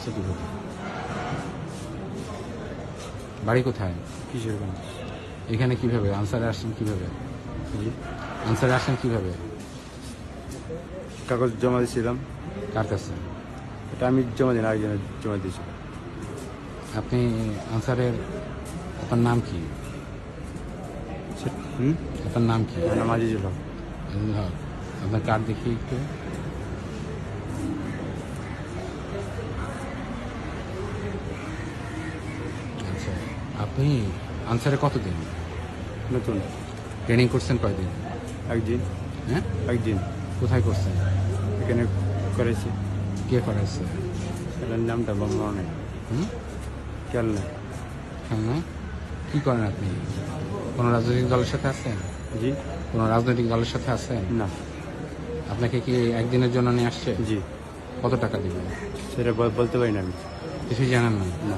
আসছে কিভাবে? বাড়ি কোথায়? কিশোরগঞ্জ। এখানে কিভাবে আনসারে আসছেন কিভাবে? জি, আনসারে আসছেন কিভাবে? কাগজ জমা দিয়েছিলাম। কার কাছে? এটা আমি জমা দিন আরেকজনের জমা দিয়েছিলাম। আপনি আনসারের আপনার নাম কি? আপনার নাম কি? আমার নাম আজিজুল হক। আজিজুল হক। আপনার কার্ড দেখি একটু। আচ্ছা, আপনি আনসারে কতদিন নতুন। ট্রেনিং করছেন? কয়দিন? একদিন। হ্যাঁ, একদিন কোথায় করছেন? এখানে করেছি। কে করাইছে? এটার নামটা বাংলা নেই, হুম, খেয়াল নেই। হ্যাঁ, কি করেন আপনি? কোনো রাজনৈতিক দলের সাথে আছেন? জি, কোনো রাজনৈতিক দলের সাথে আছেন? না। আপনাকে কি একদিনের জন্য নিয়ে আসছে? জি, কত টাকা দিবেন? সেটা বলতে পারি না আমি। কিছুই জানেন না? না।